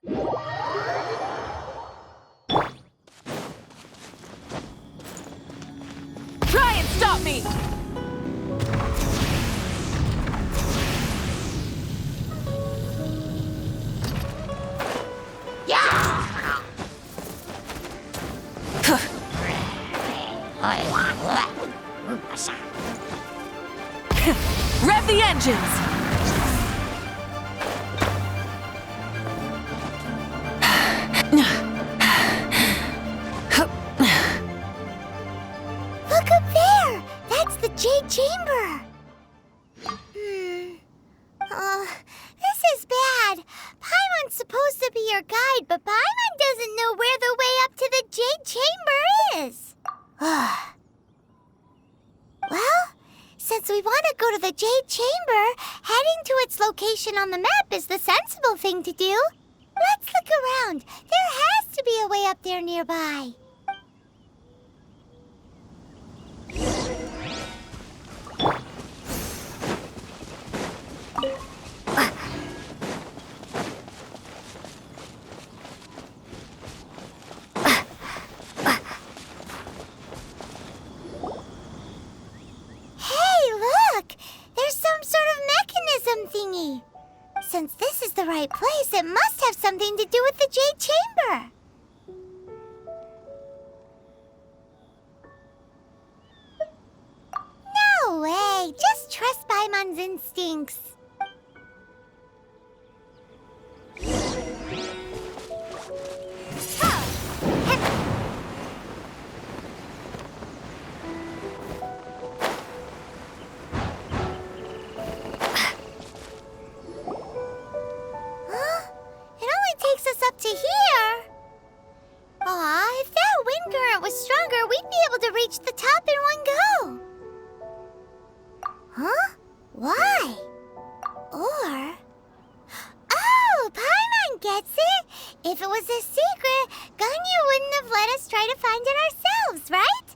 Try and stop me! Rev the engines! Look up there! That's the Jade Chamber! This is bad. Paimon's supposed to be your guide, but Paimon doesn't know where the way up to the Jade Chamber is. Well, since we want to go to the Jade Chamber, heading to its location on the map is the sensible thing to do. Let's look around. There has to be a way up there nearby. Thingy. Since this is the right place, it must have something to do with the Jade Chamber. No way! Just trust Paimon's instincts. Up to here. If that wind current was stronger, we'd be able to reach the top in one go. Huh? Why? Or... Oh, Paimon gets it! If it was a secret, Ganyu wouldn't have let us try to find it ourselves, right?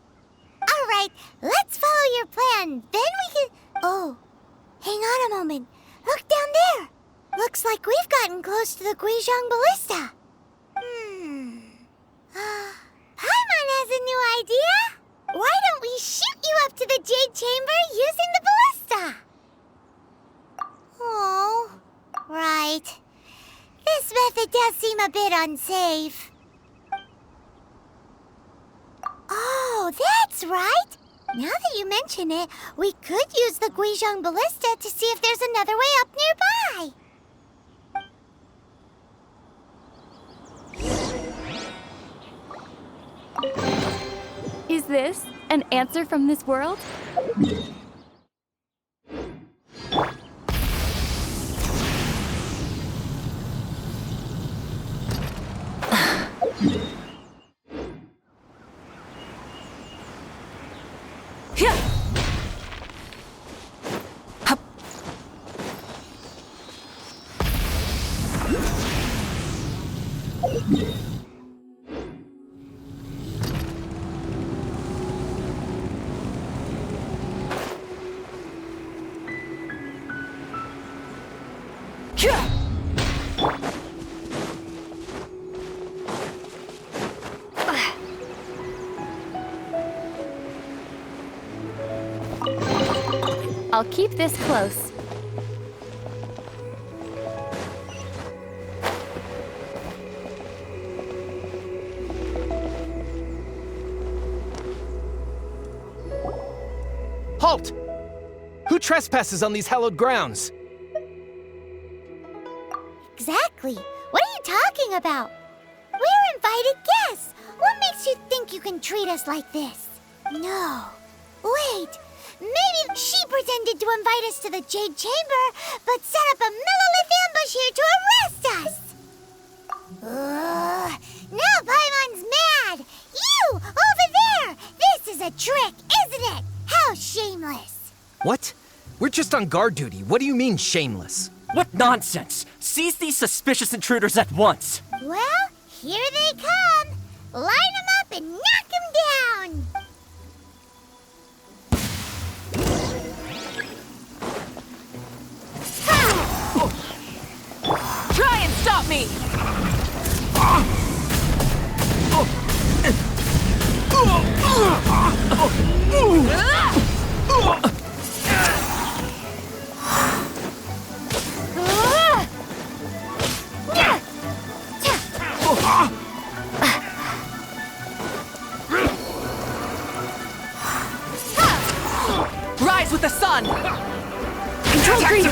Alright, let's follow your plan. Then we can... Oh, hang on a moment. Look down there. Looks like we've gotten close to the Guizhong Ballista. Paimon has a new idea. Why don't we shoot you up to the Jade Chamber using the ballista? Oh, right. This method does seem a bit unsafe. Oh, that's right. Now that you mention it, we could use the Guizhong Ballista to see if there's another way up nearby. Is this an answer from this world? I'll keep this close. Halt! Who trespasses on these hallowed grounds? Exactly. What are you talking about? We're invited guests. What makes you think you can treat us like this? No. Wait. Maybe she pretended to invite us to the Jade Chamber, but set up a millilith ambush here to arrest us! Now Paimon's mad! You, over there! This is a trick, isn't it? How shameless! What? We're just on guard duty. What do you mean, shameless? What nonsense! Seize these suspicious intruders at once! Well, here they come! Line them up and knock them down! Try and stop me! Rise with the sun! Control breathing!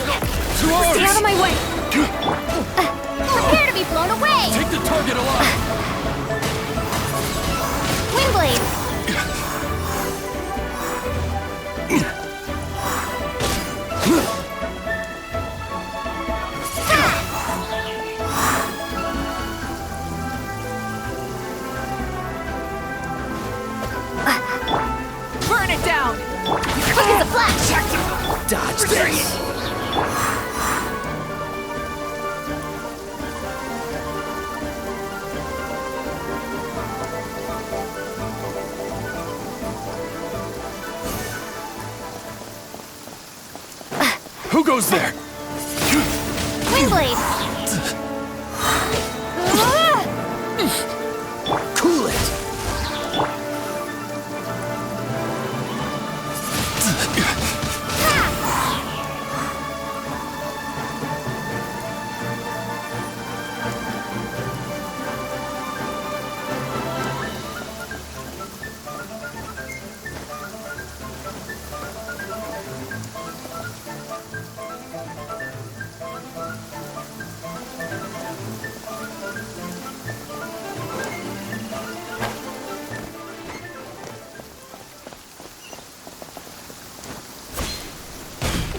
Stay out of my way! Prepare to be blown away! Take the target alive! Wingblade! Burn it down! Quick as a flash! Dodge this! Who goes there? Wingblade! Cool it!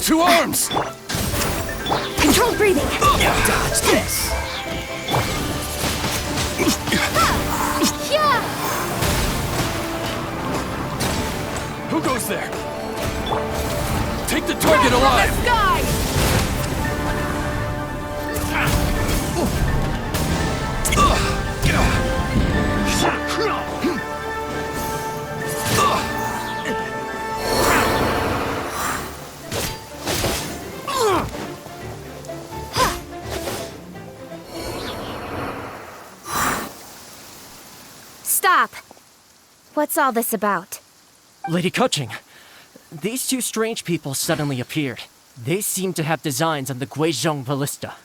Two arms! Control breathing! Dodge this! Who goes there? Take the target alive! Sky! Stop! What's all this about? Lady Kuching, these two strange people suddenly appeared. They seem to have designs on the Guizhong ballista.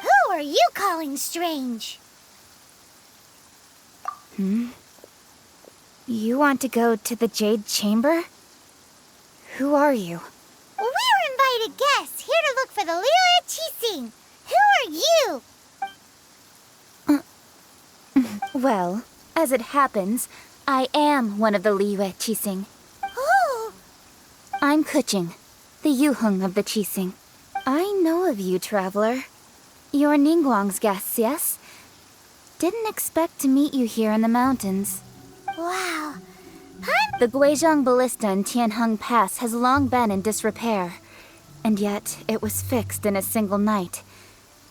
Who are you calling strange? You want to go to the Jade Chamber? Who are you? We're invited guests here to look for the Liyue Qixing. Who are you? Well, as it happens, I am one of the Liyue Qixing. Oh, I'm Kuching, the Yuheng of the Qixing. I know of you, traveler. You're Ningguang's guests, yes? Didn't expect to meet you here in the mountains. wow. The Guizhong ballista in Tianheng Pass has long been in disrepair, and yet it was fixed in a single night.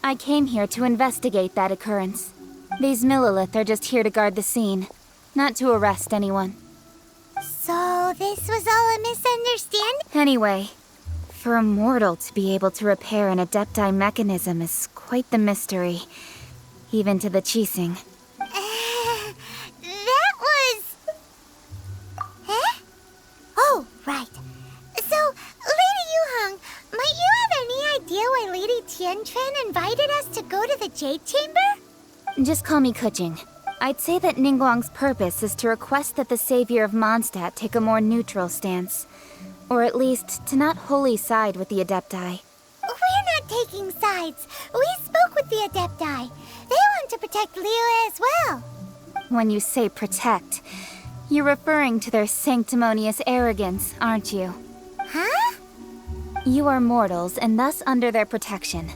I came here to investigate that occurrence. These Millilith are just here to guard the scene, not to arrest anyone. So this was all a misunderstanding? Anyway, for a mortal to be able to repair an Adepti mechanism is quite the mystery, even to the Qixing. That was... Huh? Oh, right. So, Lady Yuheng, might you have any idea why Lady Tianquan invited us to go to the Jade Chamber? Just call me Kuching. I'd say that Ningguang's purpose is to request that the savior of Mondstadt take a more neutral stance. Or at least, to not wholly side with the Adepti. We're not taking sides. We spoke with the Adepti. They want to protect Liyue as well. When you say protect, you're referring to their sanctimonious arrogance, aren't you? Huh? You are mortals, and thus under their protection.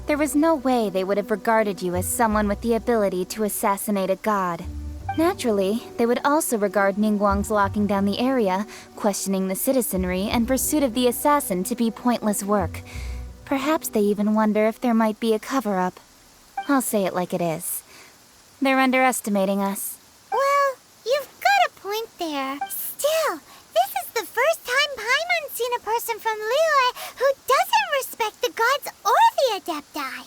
There was no way they would have regarded you as someone with the ability to assassinate a god. Naturally, they would also regard Ningguang's locking down the area, questioning the citizenry, and pursuit of the assassin to be pointless work. Perhaps they even wonder if there might be a cover-up. I'll say it like it is. They're underestimating us. Well, you've got a point there. Still, this is the first time Paimon's seen a person from Liyue who doesn't respect the gods or the Adepti.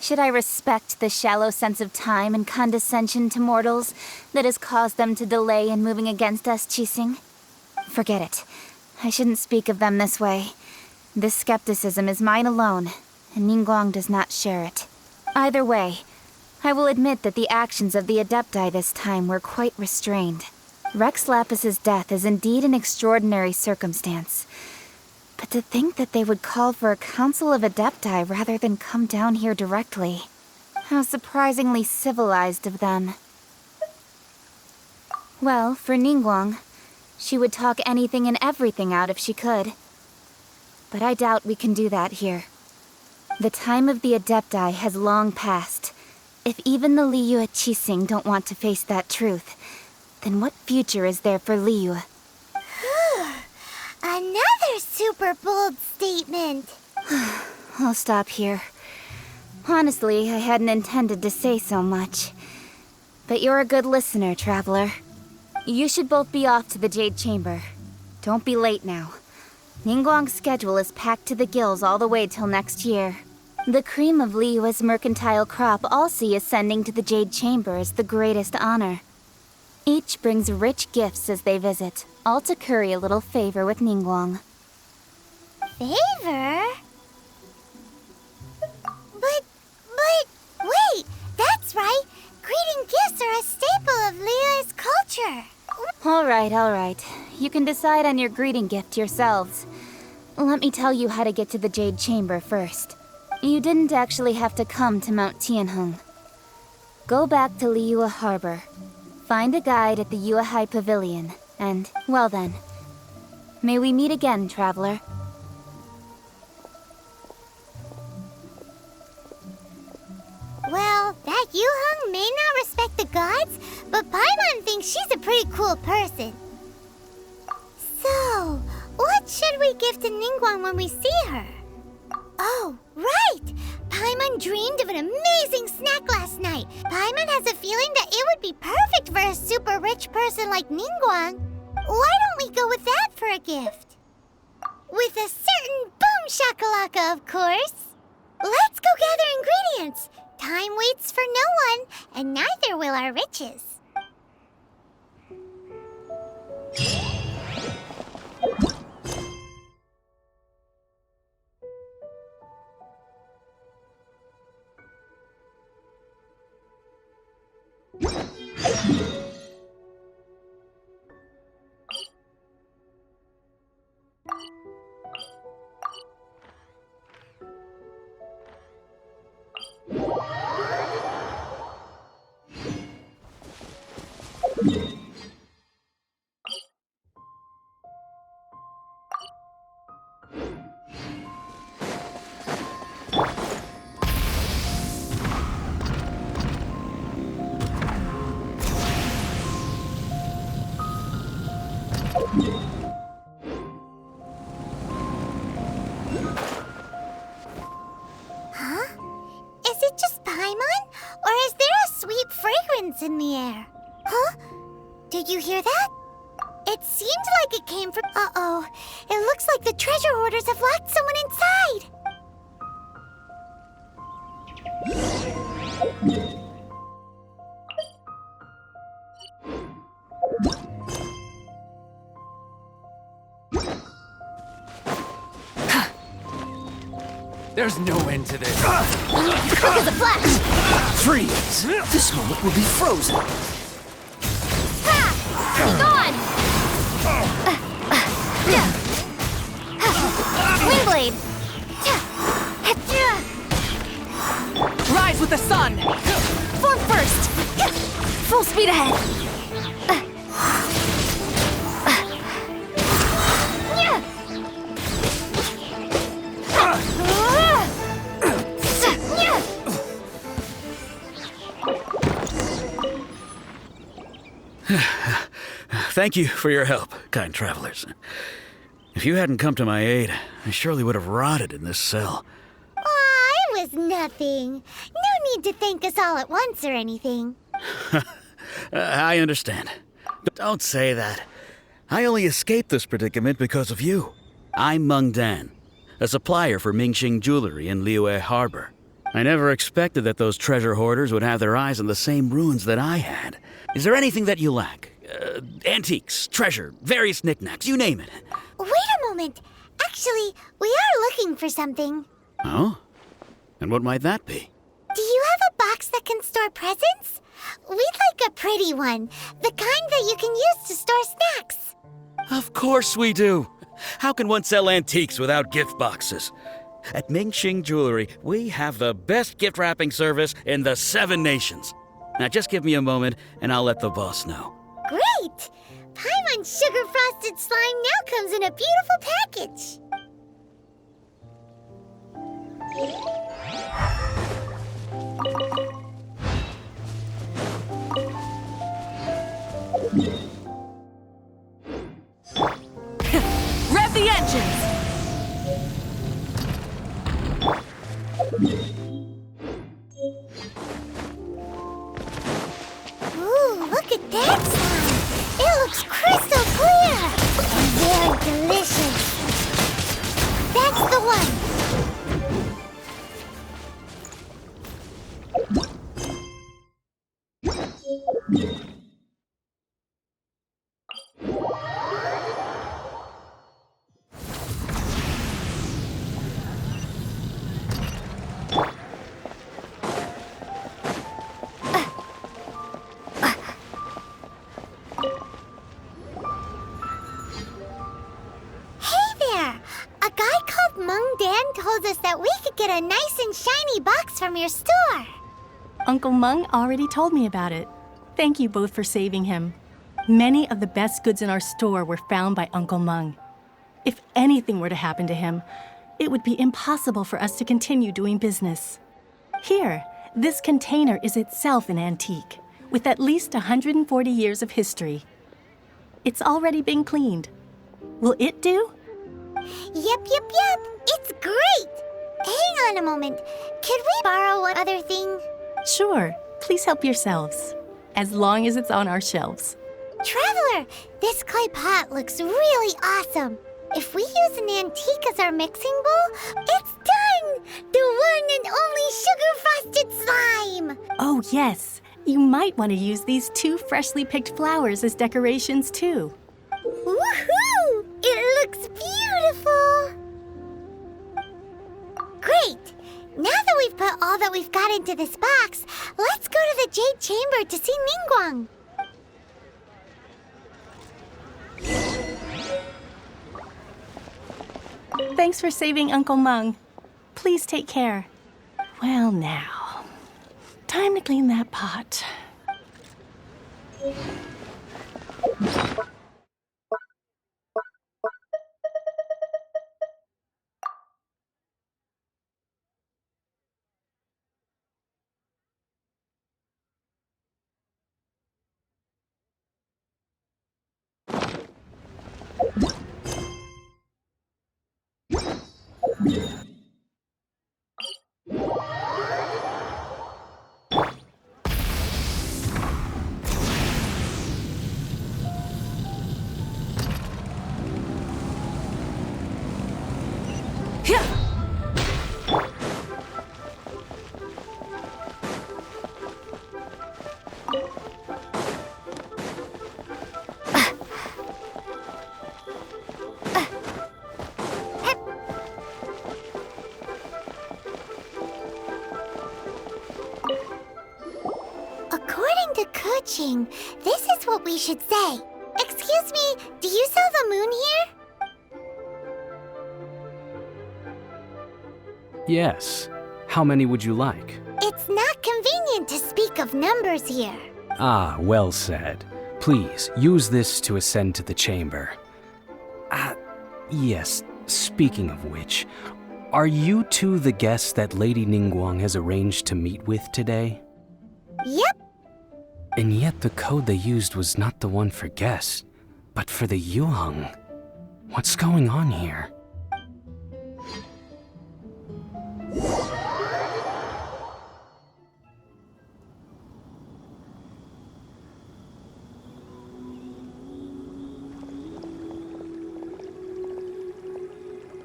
Should I respect the shallow sense of time and condescension to mortals that has caused them to delay in moving against us, Qixing? Forget it. I shouldn't speak of them this way. This skepticism is mine alone, and Ningguang does not share it. Either way, I will admit that the actions of the Adepti this time were quite restrained. Rex Lapis's death is indeed an extraordinary circumstance. But to think that they would call for a council of Adepti rather than come down here directly. How surprisingly civilized of them. Well, for Ningguang, she would talk anything and everything out if she could. But I doubt we can do that here. The time of the Adepti has long passed. If even the Liyue Qixing don't want to face that truth, then what future is there for Liyue? Another super bold statement. I'll stop here. Honestly, I hadn't intended to say so much. But you're a good listener, Traveler. You should both be off to the Jade Chamber. Don't be late now. Ningguang's schedule is packed to the gills all the way till next year. The cream of Liyue's mercantile crop all see ascending to the Jade Chamber as the greatest honor. Each brings rich gifts as they visit, all to curry a little favor with Ningguang. Favor? But, wait, that's right. Greeting gifts are a staple of Liyue's culture. All right. You can decide on your greeting gift yourselves. Let me tell you how to get to the Jade Chamber first. You didn't actually have to come to Mount Tianheng. Go back to Liyue Harbor. Find a guide at the Yuehai Pavilion, and, well then, may we meet again, Traveler. Well, that Yuheng may not respect the gods, but Paimon thinks she's a pretty cool person. So, what should we give to Ningguang when we see her? Oh, right! Paimon dreamed of an amazing snack last night. Paimon has a feeling that it would be perfect for a super rich person like Ningguang. Why don't we go with that for a gift? With a certain boom shakalaka, of course. Let's go gather ingredients. Time waits for no one, and neither will our riches. Huh? Is it just Paimon? Or is there a sweet fragrance in the air? Huh? Did you hear that? It seemed like it came from... Uh-oh. It looks like the treasure hoarders have locked someone inside. There's no end to this. Quick as a flash! Freeze! This moment will be frozen. Be gone! Windblade! Rise with the sun! Form first! Full speed ahead! Thank you for your help, kind travelers. If you hadn't come to my aid, I surely would have rotted in this cell. Aw, it was nothing. No need to thank us all at once or anything. I understand. But don't say that. I only escaped this predicament because of you. I'm Meng Dan, a supplier for Mingxing Jewelry in Liyue Harbor. I never expected that those treasure hoarders would have their eyes on the same ruins that I had. Is there anything that you lack? antiques, treasure, various knickknacks, you name it. Wait a moment. Actually, we are looking for something. Oh? And what might that be? Do you have a box that can store presents? We'd like a pretty one. The kind that you can use to store snacks. Of course we do. How can one sell antiques without gift boxes? At Mingxing Jewelry, we have the best gift wrapping service in the 7 nations. Now just give me a moment and I'll let the boss know. Great! Paimon's sugar frosted slime now comes in a beautiful package. Rev the engines! Ooh, look at that slime! It looks crystal clear! And very delicious! That's the one! Told us that we could get a nice and shiny box from your store. Uncle Meng already told me about it. Thank you both for saving him. Many of the best goods in our store were found by Uncle Meng. If anything were to happen to him, it would be impossible for us to continue doing business. Here, this container is itself an antique, with at least 140 years of history. It's already been cleaned. Will it do? Yep. It's great! Hang on a moment. Could we borrow one other thing? Sure. Please help yourselves. As long as it's on our shelves. Traveler, this clay pot looks really awesome. If we use an antique as our mixing bowl, it's done! The one and only sugar-frosted slime! Oh, yes. You might want to use these 2 freshly picked flowers as decorations, too. Woohoo! It looks beautiful! Great! Now that we've put all that we've got into this box, let's go to the Jade Chamber to see Ningguang. Thanks for saving Uncle Meng. Please take care. Well, now, time to clean that pot. According to Kuching, this is what we should say. Excuse me, do you sell the moon here? Yes. How many would you like? It's not convenient to speak of numbers here. Ah, well said. Please, use this to ascend to the chamber. Yes, speaking of which, are you two the guests that Lady Ningguang has arranged to meet with today? Yep. And yet the code they used was not the one for guests, but for the Yuheng. What's going on here?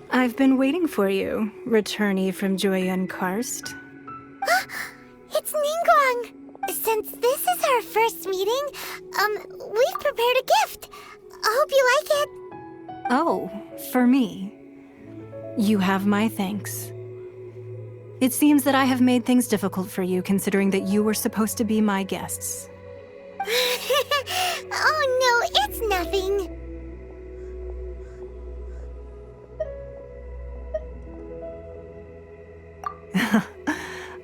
I've been waiting for you, returnee from Jueyun Karst. It's Ningguang! Since this is our first meeting, we've prepared a gift. Hope you like it. Oh, for me. You have my thanks. It seems that I have made things difficult for you, considering that you were supposed to be my guests. Oh no, it's nothing.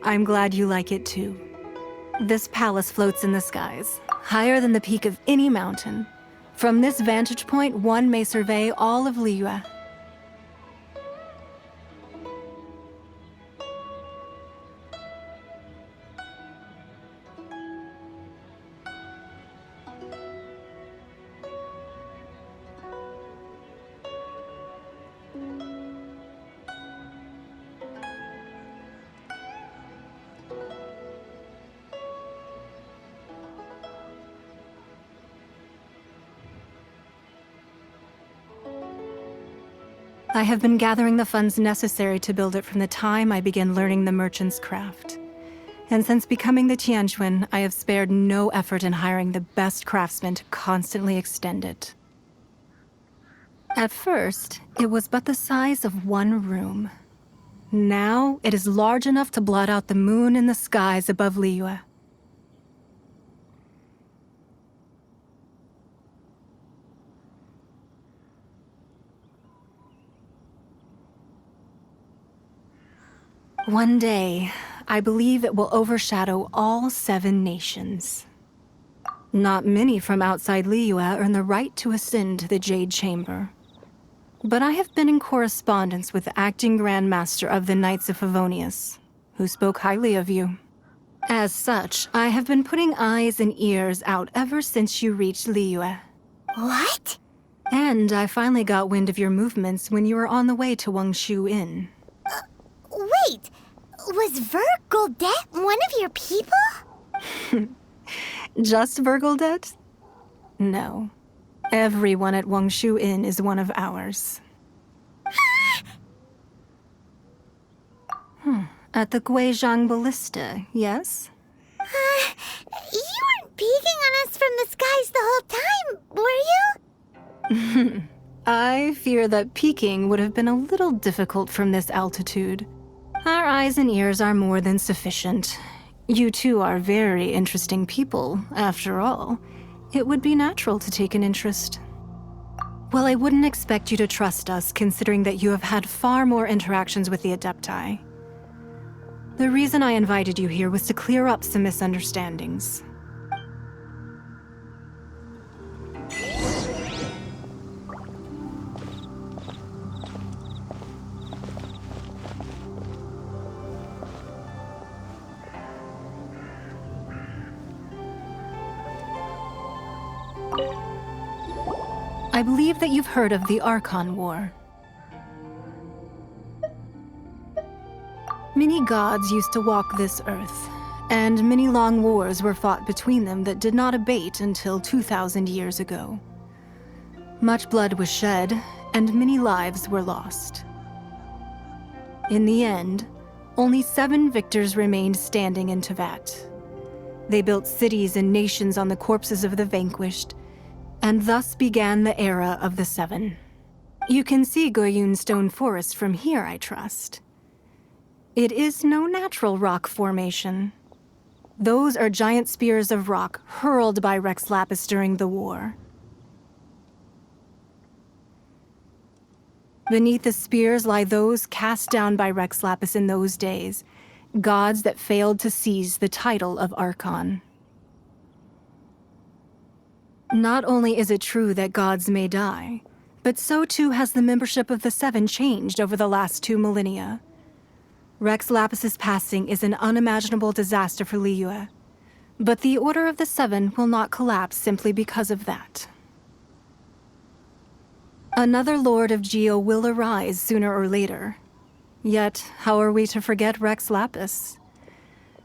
I'm glad you like it too. This palace floats in the skies, higher than the peak of any mountain. From this vantage point, one may survey all of Liyue. I have been gathering the funds necessary to build it from the time I began learning the merchant's craft. And since becoming the Tianquan, I have spared no effort in hiring the best craftsmen to constantly extend it. At first, it was but the size of one room. Now, it is large enough to blot out the moon in the skies above Liyue. One day, I believe it will overshadow all 7 nations. Not many from outside Liyue earn the right to ascend to the Jade Chamber. But I have been in correspondence with the acting Grand Master of the Knights of Favonius, who spoke highly of you. As such, I have been putting eyes and ears out ever since you reached Liyue. What? And I finally got wind of your movements when you were on the way to Wangshu Inn. Wait, was Vergoldet one of your people? Just Vergoldet? No. Everyone at Wangshu Inn is one of ours. At the Guizhong Ballista, yes? You weren't peeking on us from the skies the whole time, were you? I fear that peeking would have been a little difficult from this altitude. Our eyes and ears are more than sufficient. You two are very interesting people, after all. It would be natural to take an interest. Well, I wouldn't expect you to trust us, considering that you have had far more interactions with the Adepti. The reason I invited you here was to clear up some misunderstandings. I believe that you've heard of the Archon War. Many gods used to walk this earth, and many long wars were fought between them that did not abate until 2,000 years ago. Much blood was shed, and many lives were lost. In the end, only 7 victors remained standing in Tevat. They built cities and nations on the corpses of the vanquished, and thus began the era of the 7. You can see Goyun Stone Forest from here, I trust. It is no natural rock formation. Those are giant spears of rock hurled by Rex Lapis during the war. Beneath the spears lie those cast down by Rex Lapis in those days, gods that failed to seize the title of Archon. Not only is it true that gods may die, but so too has the membership of the 7 changed over the last 2 millennia. Rex Lapis's passing is an unimaginable disaster for Liyue, but the Order of the 7 will not collapse simply because of that. Another Lord of Geo will arise sooner or later. Yet, how are we to forget Rex Lapis?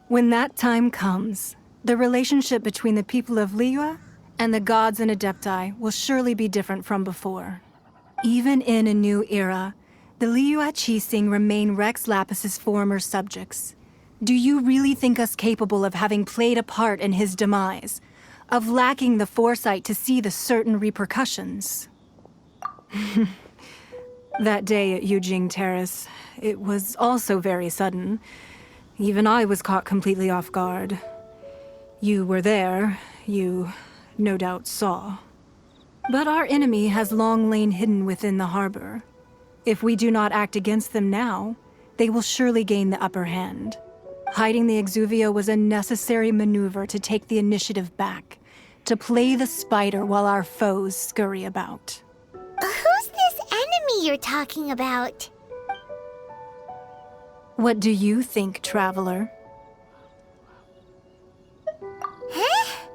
When that time comes, the relationship between the people of Liyue and the gods and Adepti will surely be different from before. Even in a new era, the Liyue Qixing remain Rex Lapis's former subjects. Do you really think us capable of having played a part in his demise? of lacking the foresight to see the certain repercussions. That day at Yujing Terrace, it was also very sudden. Even I was caught completely off guard. You were there, you no doubt saw. But our enemy has long lain hidden within the harbor. If we do not act against them now, they will surely gain the upper hand. Hiding the Exuvio was a necessary maneuver to take the initiative back, to play the spider while our foes scurry about. Who's this enemy you're talking about? What do you think, traveler? Huh?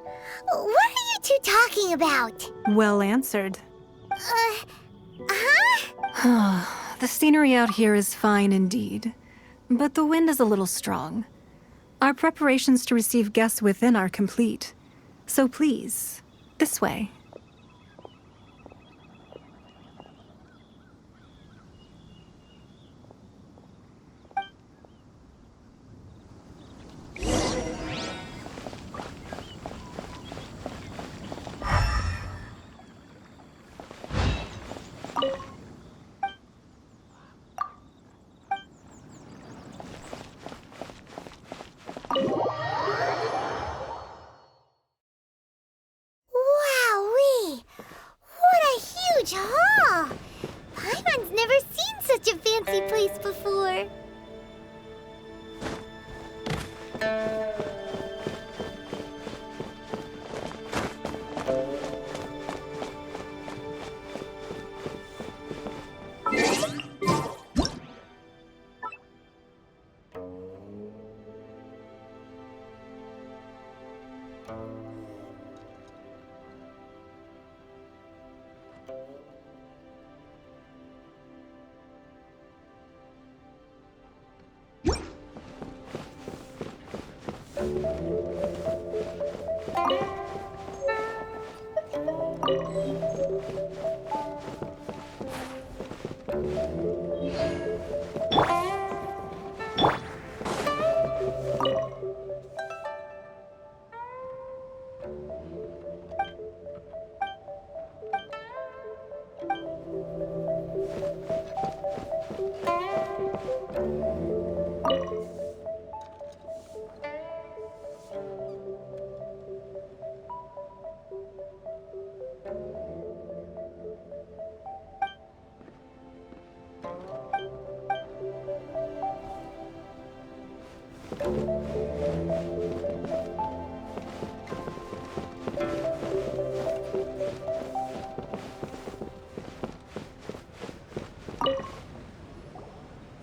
What are you two talking about? Well answered. Huh? The scenery out here is fine indeed, but the wind is a little strong. Our preparations to receive guests within are complete, so please, this way. Wowee! What a huge hall! Paimon's never seen such a fancy place before.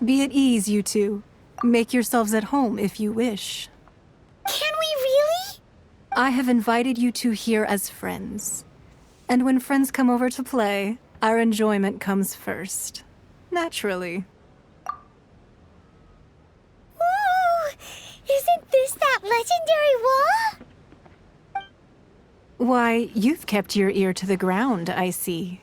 Be at ease, you two. Make yourselves at home if you wish. Can we really? I have invited you two here as friends. And when friends come over to play, our enjoyment comes first. Naturally. Ooh! Isn't this that legendary wall? Why, you've kept your ear to the ground, I see.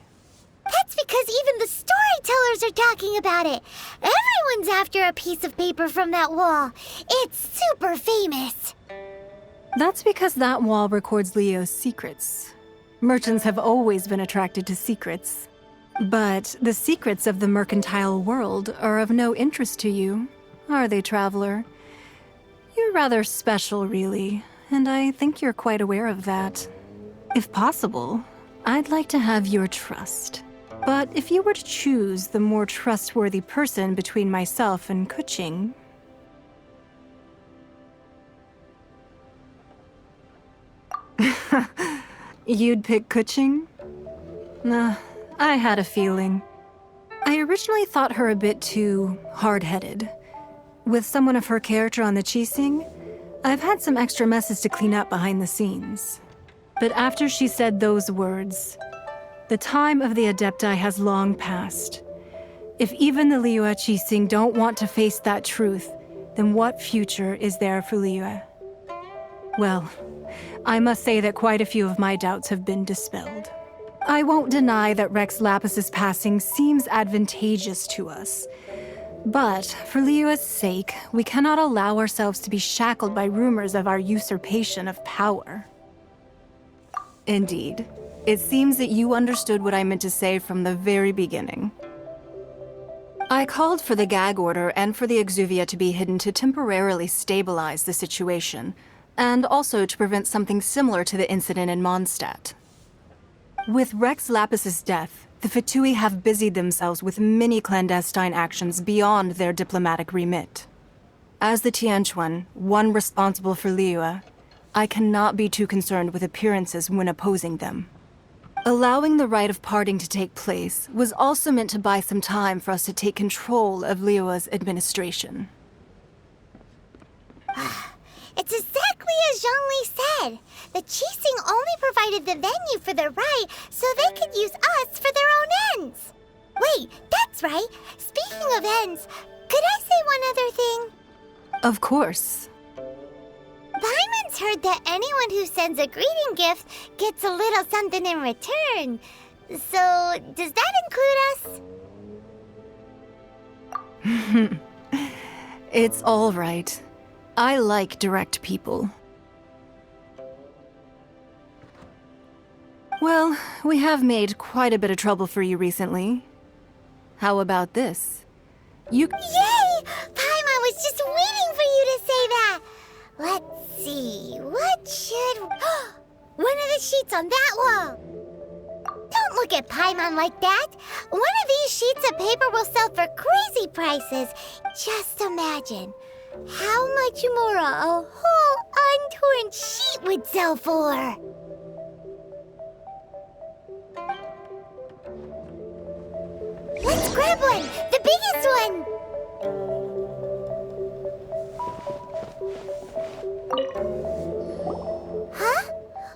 That's because even the storytellers are talking about it. Everyone's after a piece of paper from that wall. It's super famous. That's because that wall records Liyue's secrets. Merchants have always been attracted to secrets. But the secrets of the mercantile world are of no interest to you, are they, traveler? You're rather special, really, and I think you're quite aware of that. If possible, I'd like to have your trust. But if you were to choose the more trustworthy person between myself and Kuching... You'd pick Kuching? Nah, I had a feeling. I originally thought her a bit too hard-headed. With someone of her character on the Qixing, I've had some extra messes to clean up behind the scenes. But after she said those words, the time of the Adepti has long passed. If even the Liyue Qixing don't want to face that truth, then what future is there for Liyue? Well, I must say that quite a few of my doubts have been dispelled. I won't deny that Rex Lapis's passing seems advantageous to us. But for Liyue's sake, we cannot allow ourselves to be shackled by rumors of our usurpation of power. Indeed. It seems that you understood what I meant to say from the very beginning. I called for the gag order and for the exuvia to be hidden to temporarily stabilize the situation, and also to prevent something similar to the incident in Mondstadt. With Rex Lapis's death, the Fatui have busied themselves with many clandestine actions beyond their diplomatic remit. As the Tianquan, one responsible for Liyue, I cannot be too concerned with appearances when opposing them. Allowing the rite of parting to take place was also meant to buy some time for us to take control of Liyue's administration. It's exactly as Zhongli said. The Qixing only provided the venue for the rite so they could use us for their own ends. Wait, that's right. Speaking of ends, could I say one other thing? Of course. Paimon's heard that anyone who sends a greeting gift gets a little something in return. So, does that include us? It's all right. I like direct people. Well, we have made quite a bit of trouble for you recently. How about this? Yay! Paimon was just waiting for you to say that! Let's see, what should... One of the sheets on that wall! Don't look at Paimon like that! One of these sheets of paper will sell for crazy prices! Just imagine how much more a whole untorn sheet would sell for! Let's grab one! The biggest one! Huh?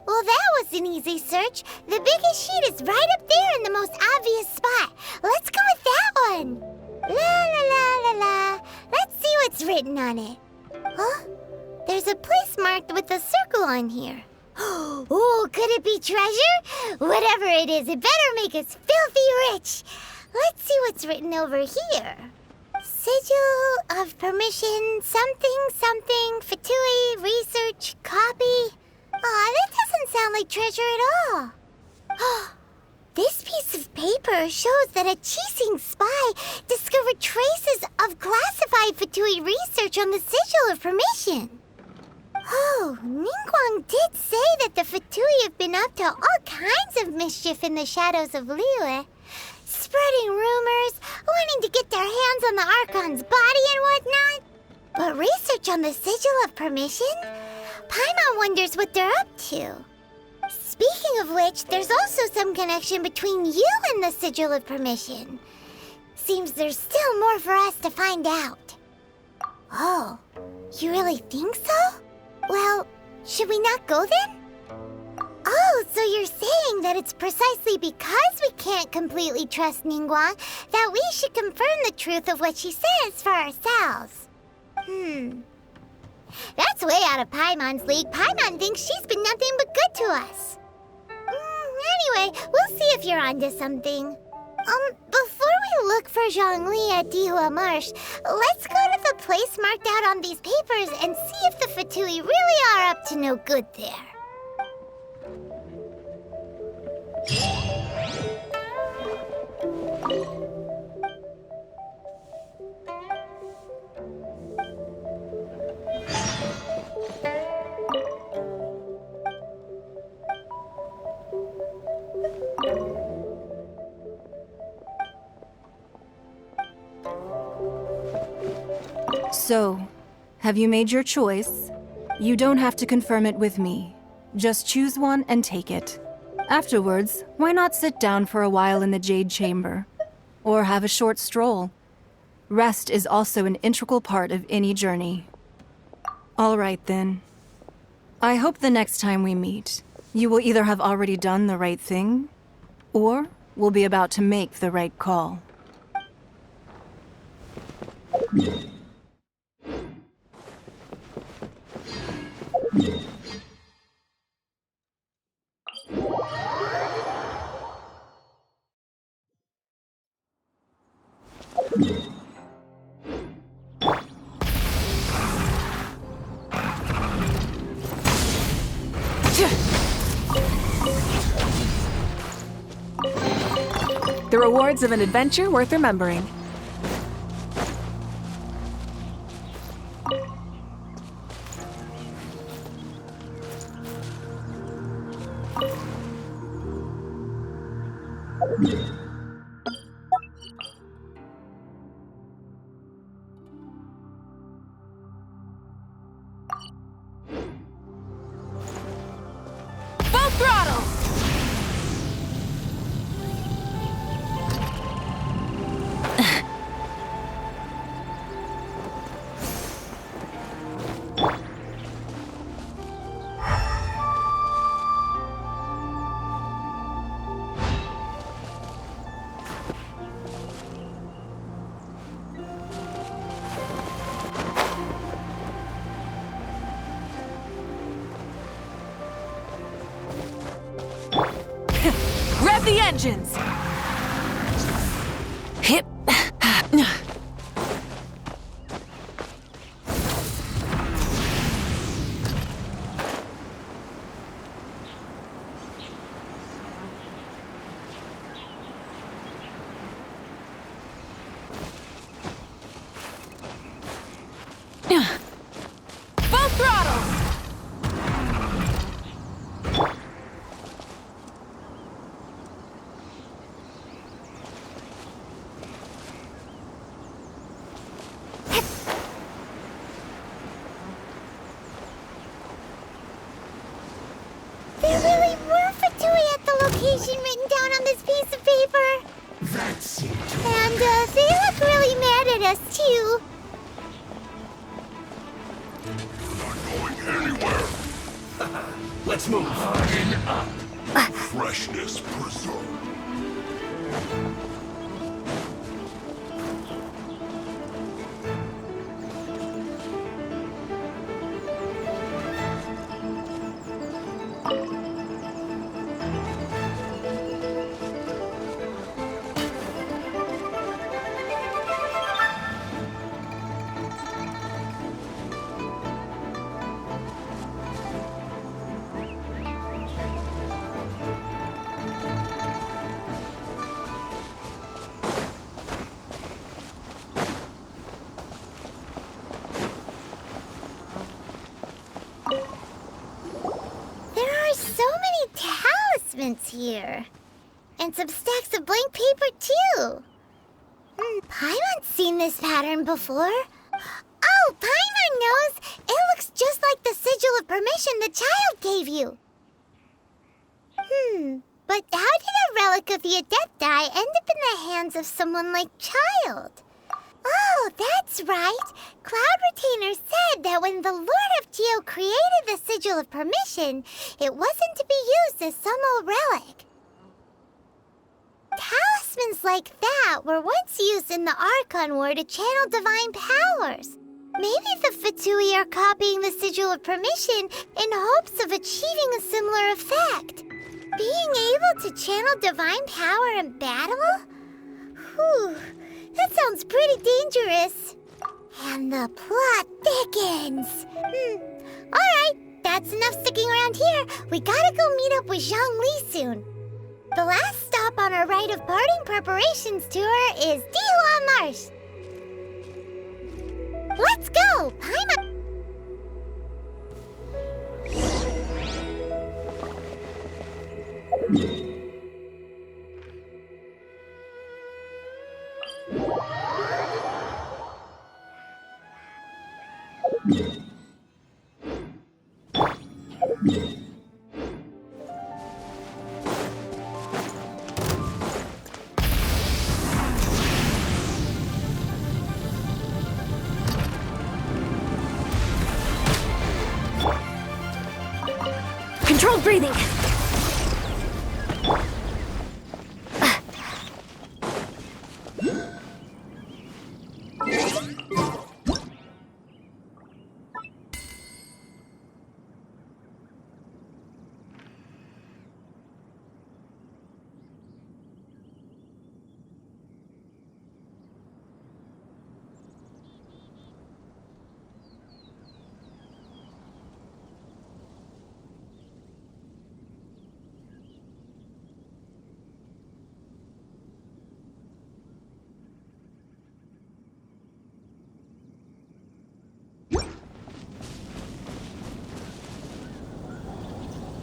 Well, that was an easy search. The biggest sheet is right up there in the most obvious spot. Let's go with that one. La la la la la. Let's see what's written on it. Huh? There's a place marked with a circle on here. Oh, could it be treasure? Whatever it is, it better make us filthy rich. Let's see what's written over here. Sigil of permission, something, Fatui, research, copy. Aw, that doesn't sound like treasure at all. This piece of paper shows that a Qixing spy discovered traces of classified Fatui research on the Sigil of permission. Oh, Ningguang did say that the Fatui have been up to all kinds of mischief in the shadows of Liyue. Spreading rumors, wanting to get their hands on the Archon's body and whatnot. But research on the Sigil of Permission? Paimon wonders what they're up to. Speaking of which, there's also some connection between you and the Sigil of Permission. Seems there's still more for us to find out. Oh, you really think so? Well, should we not go then? Oh, so you're saying that it's precisely because we can't completely trust Ningguang that we should confirm the truth of what she says for ourselves. That's way out of Paimon's league. Paimon thinks she's been nothing but good to us. Anyway, we'll see if you're onto something. Before we look for Zhongli at Dihua Marsh, let's go to the place marked out on these papers and see if the Fatui really are up to no good there. So, have you made your choice? You don't have to confirm it with me. Just choose one and take it. Afterwards, why not sit down for a while in the Jade Chamber? Or have a short stroll? Rest is also an integral part of any journey. All right then. I hope the next time we meet, you will either have already done the right thing, or will be about to make the right call. The rewards of an adventure worth remembering. Full throttle! Rev the engines! Hip. Full throttle! There really were Fatui at the location written down on this piece of paper. That's it. And they look really mad at us, too. Not going anywhere. Let's move. In up. Freshness preserved. There are so many talismans here. And some stacks of blank paper, too. Paimon's seen this pattern before. Oh, Paimon knows! It looks just like the sigil of permission the child gave you. But how did a relic of the Adepti end up in the hands of someone like Child? Oh, that's right. Cloud Retainer said that when the Lord of Geo created the Sigil of Permission, it wasn't to be used as some old relic. Talismans like that were once used in the Archon War to channel divine powers. Maybe the Fatui are copying the Sigil of Permission in hopes of achieving a similar effect. Being able to channel divine power in battle? Whew, that sounds pretty dangerous. And the plot thickens. Alright, that's enough sticking around here. We gotta go meet up with Zhang Li soon. The last stop on our rite of parting preparations tour is Dihua Marsh. Let's go, Paimon! Controlled breathing!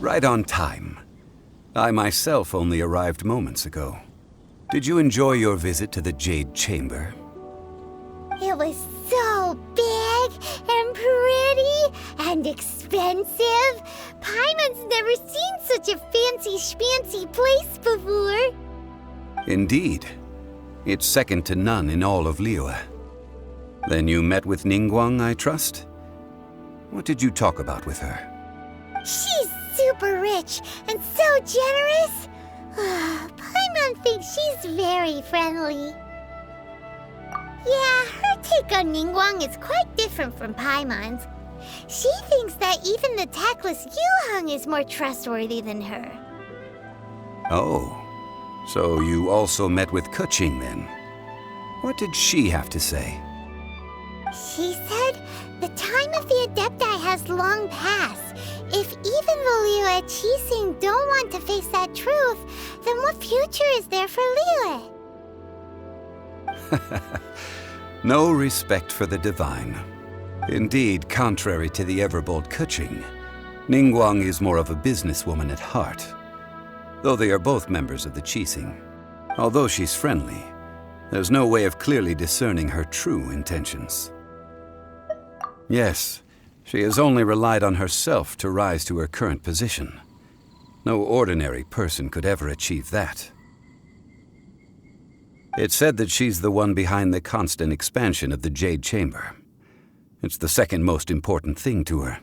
Right on time. I myself only arrived moments ago. Did you enjoy your visit to the Jade Chamber? It was so big and pretty and expensive. Paimon's never seen such a fancy schmancy place before. Indeed. It's second to none in all of Liyue. Then you met with Ningguang, I trust? What did you talk about with her? She's super rich and so generous. Paimon thinks she's very friendly. Yeah, her take on Ningguang is quite different from Paimon's. She thinks that even the tactless Yuheng is more trustworthy than her. Oh, so you also met with Keqing then? What did she have to say? She said the time of the Adepti has long passed. If even the Liyue Qixing don't want to face that truth, then what future is there for Liyue? No respect for the divine. Indeed, contrary to the ever-bold Keqing, Ningguang is more of a businesswoman at heart. Though they are both members of the Qixing. Although she's friendly, there's no way of clearly discerning her true intentions. Yes, she has only relied on herself to rise to her current position. No ordinary person could ever achieve that. It's said that she's the one behind the constant expansion of the Jade Chamber. It's the second most important thing to her.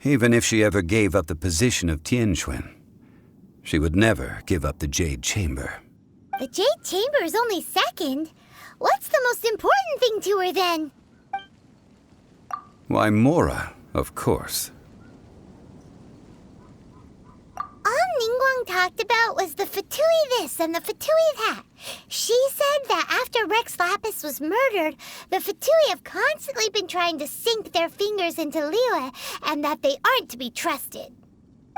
Even if she ever gave up the position of Tianquan, she would never give up the Jade Chamber. The Jade Chamber is only second. What's the most important thing to her then? Why, Mora, of course. All Ningguang talked about was the Fatui this and the Fatui that. She said that after Rex Lapis was murdered, the Fatui have constantly been trying to sink their fingers into Liyue, and that they aren't to be trusted.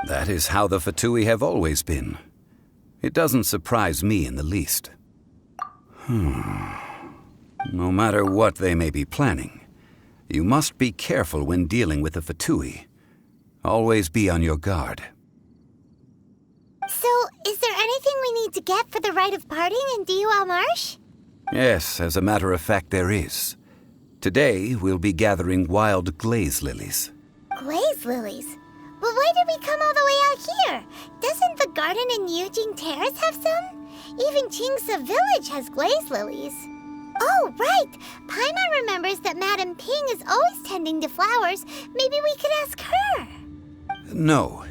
That is how the Fatui have always been. It doesn't surprise me in the least. No matter what they may be planning, you must be careful when dealing with the Fatui. Always be on your guard. So, is there anything we need to get for the rite of parting in Dihua Marsh? Yes, as a matter of fact, there is. Today, we'll be gathering wild glaze lilies. Glaze lilies? But why did we come all the way out here? Doesn't the garden in Yujing Terrace have some? Even Qingse Village has glaze lilies. Oh, right! Paimon remembers that Madame Ping is always tending to flowers. Maybe we could ask her. No.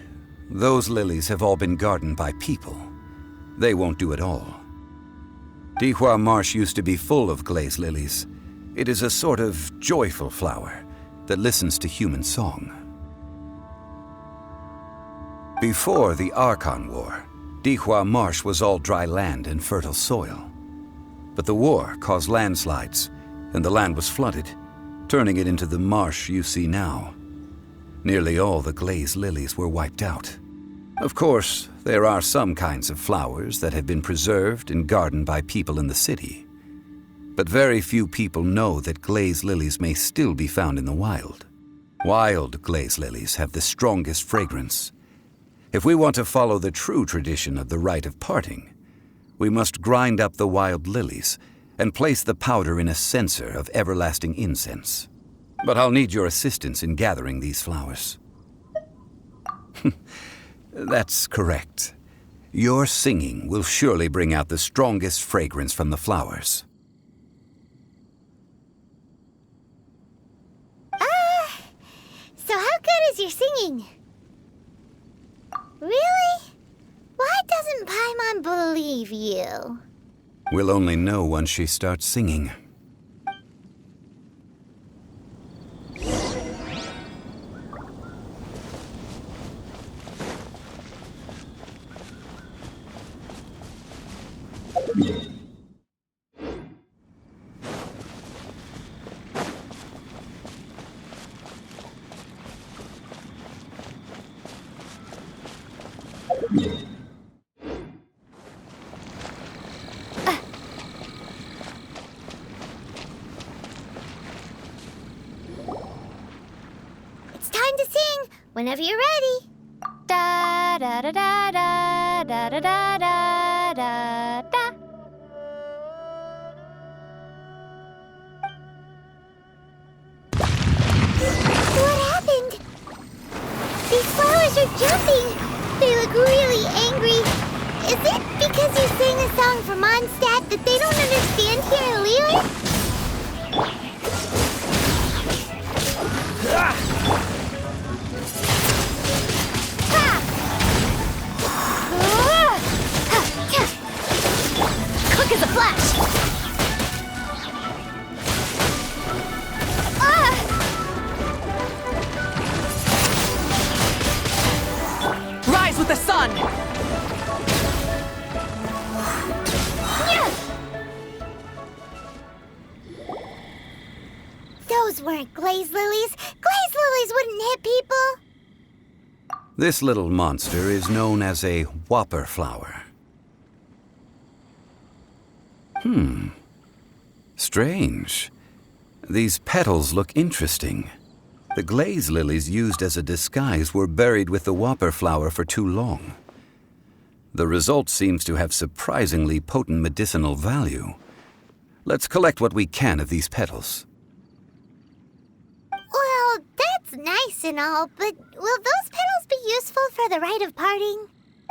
Those lilies have all been gardened by people. They won't do it all. Dihua Marsh used to be full of glaze lilies. It is a sort of joyful flower that listens to human song. Before the Archon War, Dihua Marsh was all dry land and fertile soil. But the war caused landslides, and the land was flooded, turning it into the marsh you see now. Nearly all the glaze lilies were wiped out. Of course, there are some kinds of flowers that have been preserved and gardened by people in the city. But very few people know that glaze lilies may still be found in the wild. Wild glaze lilies have the strongest fragrance. If we want to follow the true tradition of the rite of parting, we must grind up the wild lilies and place the powder in a censer of everlasting incense. But I'll need your assistance in gathering these flowers. That's correct. Your singing will surely bring out the strongest fragrance from the flowers. So how good is your singing? Really? Why doesn't Paimon believe you? We'll only know once she starts singing. It's time to sing, whenever you're ready. Da da da da da da da da da da da. What happened? These flowers are jumping. They look really angry. Is it because you sang a song for Mondstadt that they don't understand here in Liyue? Quick as a flash! Rise with the sun! Those weren't glaze lilies. Glaze lilies wouldn't hit people. This little monster is known as a whopper flower. Strange. These petals look interesting. The glaze lilies used as a disguise were buried with the whopper flower for too long. The result seems to have surprisingly potent medicinal value. Let's collect what we can of these petals. Well, that's nice and all, but will those petals be useful for the rite of parting?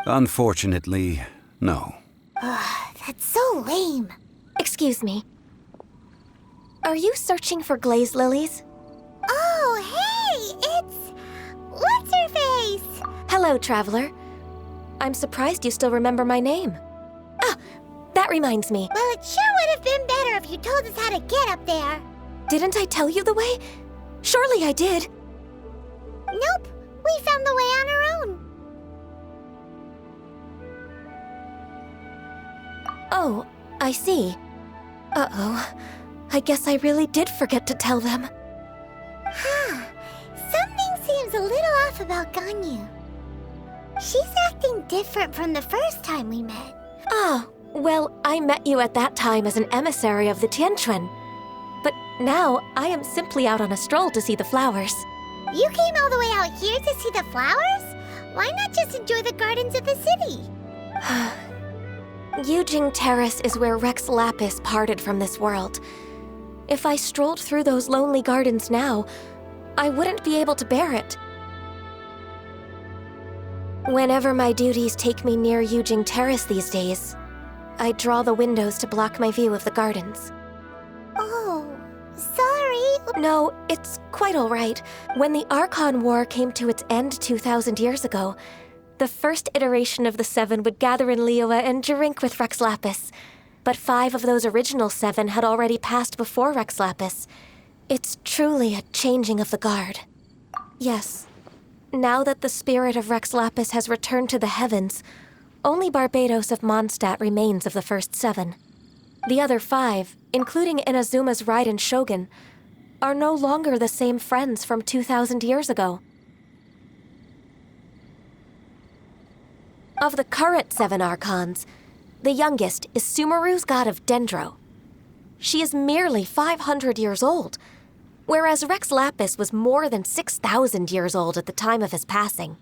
Unfortunately, no. That's so lame. Excuse me. Are you searching for glaze lilies? Oh, hey! It's... What's-her-face? Hello, traveler. I'm surprised you still remember my name. Ah, that reminds me. Well, it sure would have been better if you told us how to get up there. Didn't I tell you the way? Surely I did. Nope. We found the way on our own. Oh, I see. Uh-oh. I guess I really did forget to tell them. Huh. Something seems a little off about Ganyu. She's acting different from the first time we met. Ah, well, I met you at that time as an emissary of the Tianquan. But now, I am simply out on a stroll to see the flowers. You came all the way out here to see the flowers? Why not just enjoy the gardens of the city? Yujing Terrace is where Rex Lapis parted from this world. If I strolled through those lonely gardens now, I wouldn't be able to bear it. Whenever my duties take me near Yujing Terrace these days, I draw the windows to block my view of the gardens. Oh, sorry. No, it's quite all right. When the Archon War came to its end 2,000 years ago, the first iteration of the Seven would gather in Liyue and drink with Rex Lapis. But 5 of those original 7 had already passed before Rex Lapis. It's truly a changing of the guard. Yes, now that the spirit of Rex Lapis has returned to the heavens, only Barbados of Mondstadt remains of the first 7. The other 5, including Inazuma's Raiden Shogun, are no longer the same friends from 2,000 years ago. Of the current 7 Archons, the youngest is Sumeru's god of Dendro. She is merely 500 years old, whereas Rex Lapis was more than 6,000 years old at the time of his passing.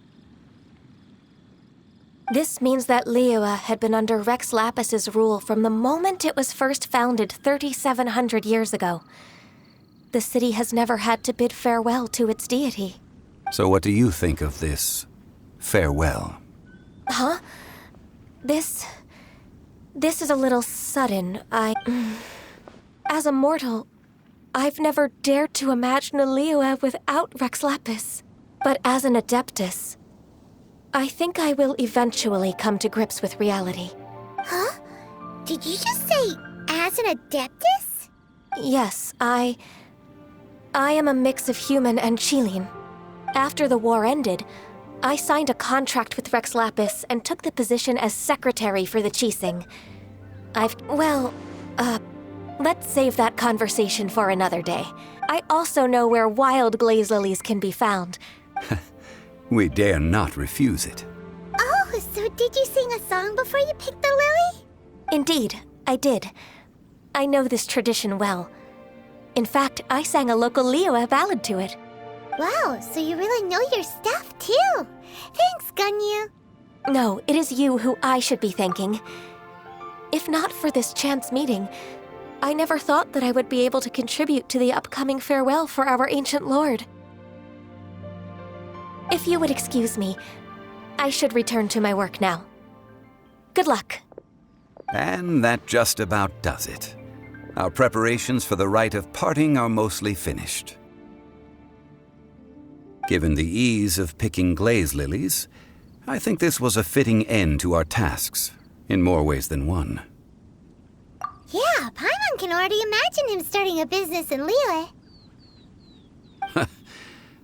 This means that Liyue had been under Rex Lapis's rule from the moment it was first founded 3,700 years ago. The city has never had to bid farewell to its deity. So what do you think of this farewell? Huh? This is a little sudden. As a mortal, I've never dared to imagine a Liyue without Rex Lapis. But as an Adeptus, I think I will eventually come to grips with reality. Huh? Did you just say, as an Adeptus? Yes, I am a mix of human and Qilin. After the war ended, I signed a contract with Rex Lapis and took the position as secretary for the Qixing. Let's save that conversation for another day. I also know where wild glaze lilies can be found. We dare not refuse it. Oh, so did you sing a song before you picked the lily? Indeed, I did. I know this tradition well. In fact, I sang a local Liyue ballad to it. Wow, so you really know your stuff, too. Thanks, Gunyu? No, it is you who I should be thanking. If not for this chance meeting, I never thought that I would be able to contribute to the upcoming farewell for our ancient lord. If you would excuse me, I should return to my work now. Good luck. And that just about does it. Our preparations for the rite of parting are mostly finished. Given the ease of picking glaze lilies, I think this was a fitting end to our tasks, in more ways than one. Yeah, Paimon can already imagine him starting a business in Liyue.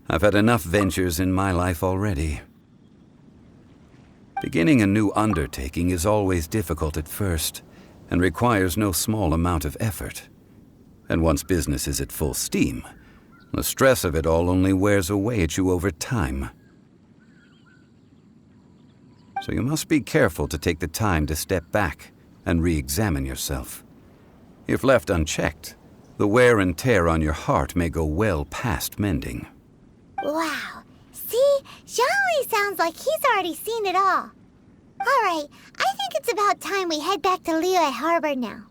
I've had enough ventures in my life already. Beginning a new undertaking is always difficult at first, and requires no small amount of effort. And once business is at full steam, the stress of it all only wears away at you over time. So you must be careful to take the time to step back and re-examine yourself. If left unchecked, the wear and tear on your heart may go well past mending. Wow. See? Zhongli sounds like he's already seen it all. Alright, I think it's about time we head back to Liyue Harbor now.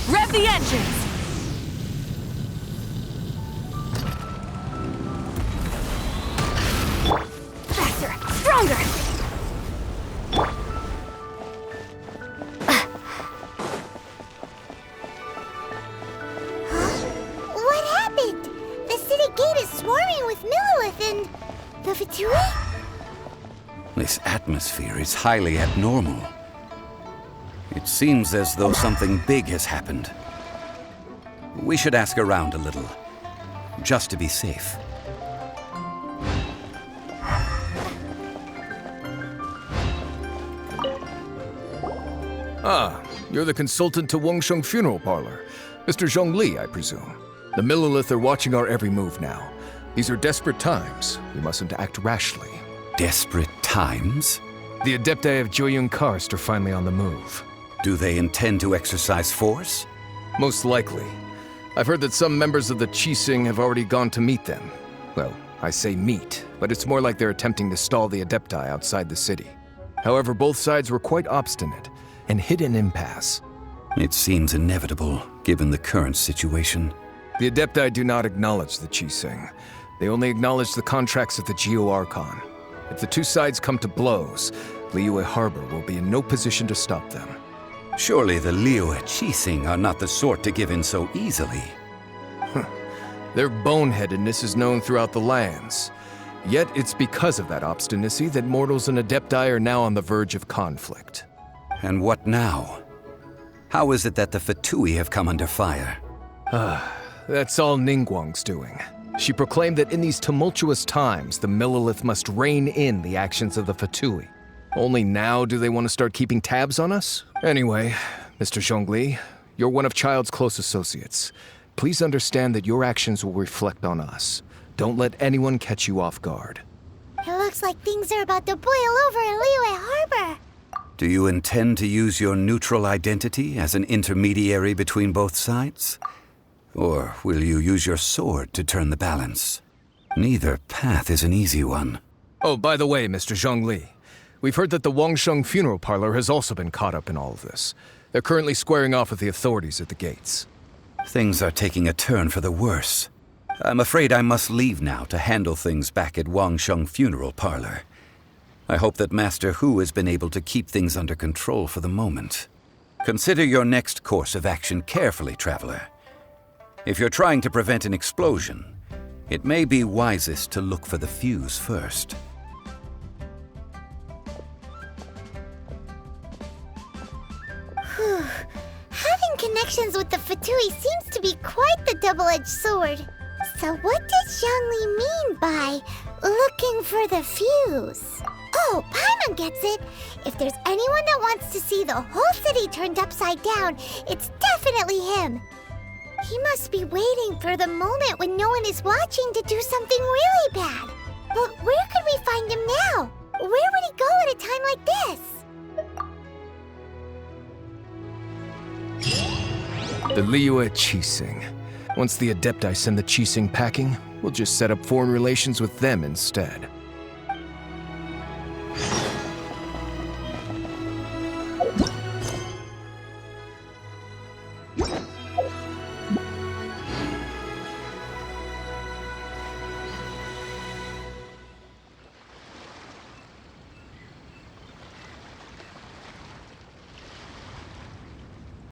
Rev the engines! Faster! Stronger! What happened? The city gate is swarming with Millilith and... the Fatui? This atmosphere is highly abnormal. It seems as though something big has happened. We should ask around a little, just to be safe. Ah, you're the consultant to Wangsheng Funeral Parlor. Mr. Zhongli, I presume. The Millilith are watching our every move now. These are desperate times. We mustn't act rashly. Desperate times? The Adepti of Joyun Karst are finally on the move. Do they intend to exercise force? Most likely. I've heard that some members of the Qixing have already gone to meet them. Well, I say meet, but it's more like they're attempting to stall the Adepti outside the city. However, both sides were quite obstinate and hit an impasse. It seems inevitable, given the current situation. The Adepti do not acknowledge the Qixing. They only acknowledge the contracts of the Geo-Archon. If the two sides come to blows, Liyue Harbor will be in no position to stop them. Surely the Liyue Qixing are not the sort to give in so easily. Their boneheadedness is known throughout the lands. Yet it's because of that obstinacy that mortals and Adepti are now on the verge of conflict. And what now? How is it that the Fatui have come under fire? That's all Ningguang's doing. She proclaimed that in these tumultuous times, the Millilith must rein in the actions of the Fatui. Only now do they want to start keeping tabs on us? Anyway, Mr. Zhongli, you're one of Child's close associates. Please understand that your actions will reflect on us. Don't let anyone catch you off guard. It looks like things are about to boil over in Liyue Harbor. Do you intend to use your neutral identity as an intermediary between both sides? Or will you use your sword to turn the balance? Neither path is an easy one. Oh, by the way, Mr. Zhongli, we've heard that the Wangsheng Funeral Parlor has also been caught up in all of this. They're currently squaring off with the authorities at the gates. Things are taking a turn for the worse. I'm afraid I must leave now to handle things back at Wangsheng Funeral Parlor. I hope that Master Hu has been able to keep things under control for the moment. Consider your next course of action carefully, Traveler. If you're trying to prevent an explosion, it may be wisest to look for the fuse first. Having connections with the Fatui seems to be quite the double-edged sword. So what does Zhongli mean by looking for the fuse? Oh, Oh, Paimon gets it. If there's anyone that wants to see the whole city turned upside down, it's definitely him. He must be waiting for the moment when no one is watching to do something really bad. But where could we find him now? Where would he go at a time like this? The Liyue Qixing. Once the Adepti send the Qixing packing, we'll just set up foreign relations with them instead.